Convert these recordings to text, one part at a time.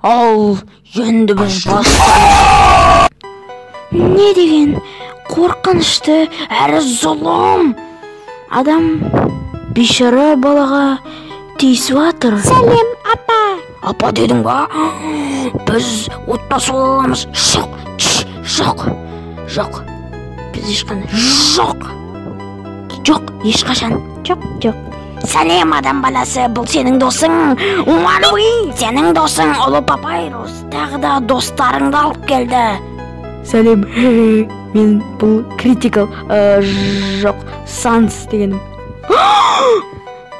Ал енді біз бастаймыз. Не деген қорқынышты әрі зұлым адам бейшара балаға тиісіп жатыр. Сәлем, апа. Апа дедің ба? Біз отбасы бола аламыз. Жоқ. Біз ешқашан. Жоқ. Сәлем, адам баласы, бұл сенің досың. Умаруи, сенің досың ұлы папайрус. Тағы да достарыңды алып келді. Сәлем, мен бұл критикал, жоқ, санс дегенім.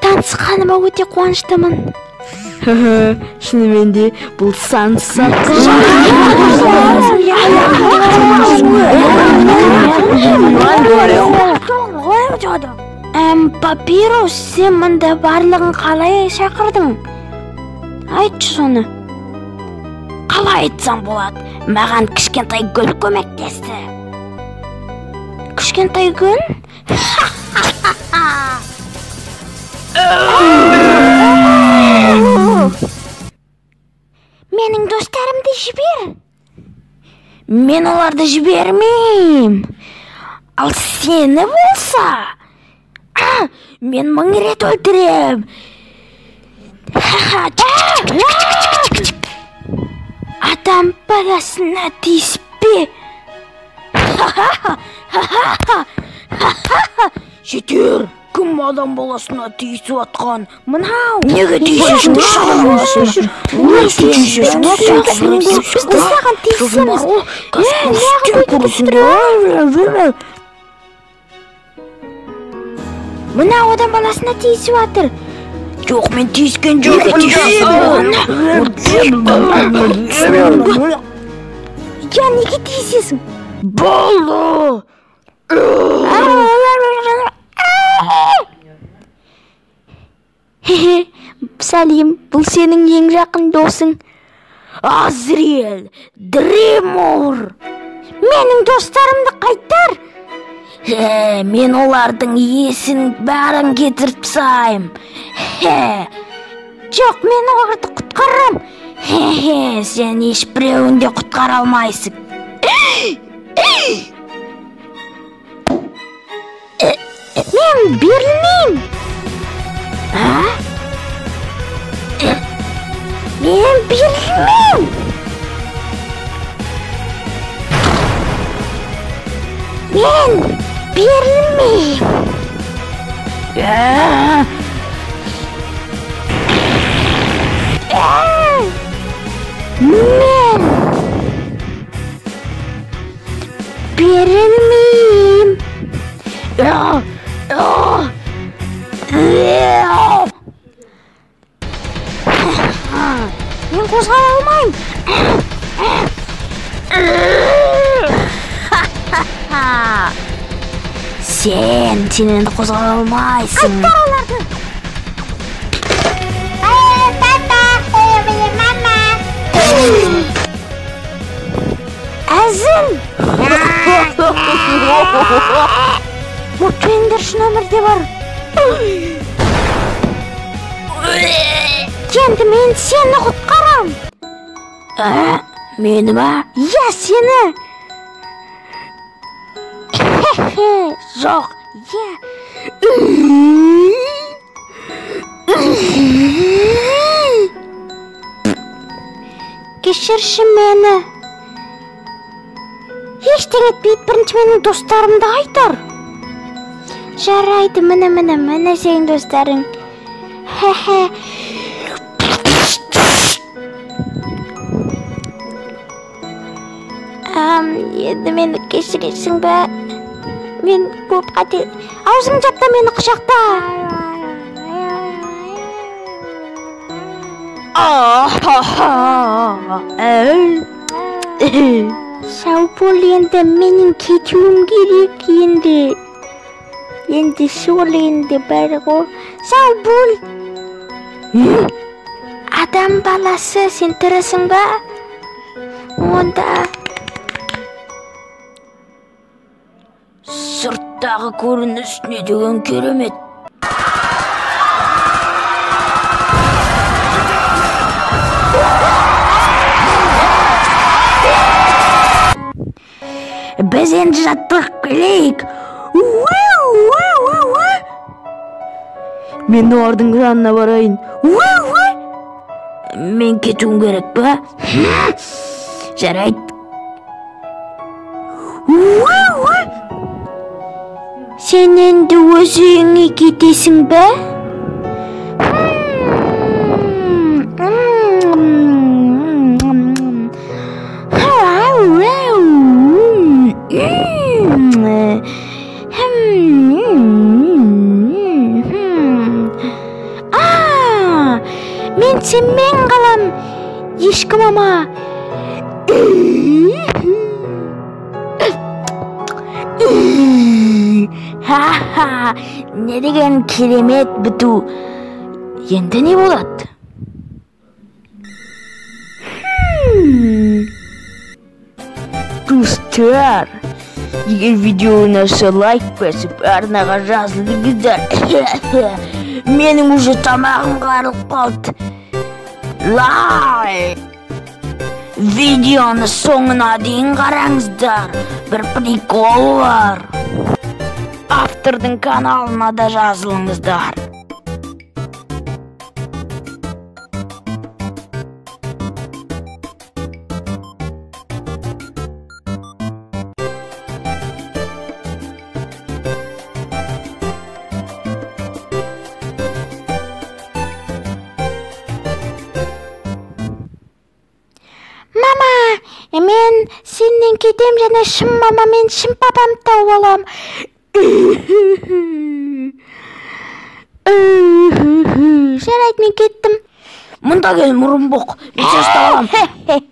Танысқаныма өте қуаныштымын. Шынымен де бұл санс. Папирус, сен мұнда барлығын қалай шақырдың? Айтшы соны. Қалай айтсам болады? Маған кішкентай гүл көмектесті. Кішкентай гүл? Менің достарымды жібер. Мен оларды жібермейм. Ал сені болса, мен 1000 рет өлтірем. Адам баласына тиіспе. Жетер. Кім адам баласына тиісіп атқан? Мынау. Неге тиісесің? Адам баласына. Біз саған тиісеміз. Мынау адам баласына тиісіп атыр. Жоқ, мен тиіскен жоқ. Я неге тиісесің? Болды. Сәлем, бұл сенің ең жақын досың. Азриэл, Дремор. Менің достарымды қайтар. Мен олардың есін бәрін кетіріп тастайым. Жоқ, мен оларды құтқарам. Сен ешбіреуін де құтқара алмайсың. Мен берілмеймін. Мен берілмеймін. Мен берілмеймін. Мен берілмеймін. Мен қозғала алмайым. Сен енді қозғала алмайсың. Айттар оларды. Әзіл. Мұртпеңдер шын өмірде бар. Енді мен сені құтқарам. Мені ма? Я сені. Жоқ, я. Кешірші мені. Ештеңе етпейді, бірінші менің достарымды айтар. Жарайды, міне сенің достарың. Енді мені кешіресің бе? Мен көп қате. Аузың жапта мені құшақта. Сау бол, енді менің кетуім керек енді. Енді сол енді бәрі ғой. Сау бол. Адам баласы, сен тірісің ба? Онда сырттағы көрініс не деген керемет. Біз енді жаттығып келейік. Мен олардың жанына барайын. Мен кетуім керек па? Жарайды. Сен енді өз үйіңе кетесің бе? Мен сенмен қалам, ешкім ама. Ха-ха, не деген керемет біту. Енді не болады? Достар, егер видеоны лайк басып, арнаға жазылыңыздар. Менің уже тамағым қарылып қалды. Лайк! Видеоны соңына дейін қараңыздар. Бір прикол бар. Автордың каналына да жазылыңыздар. Мама, мен сенен кетем және шын мама мен шын папам тауып алам. Жарайды, мен кеттім. Мұнда кел, мұрынбоқ. Мен шашты алам.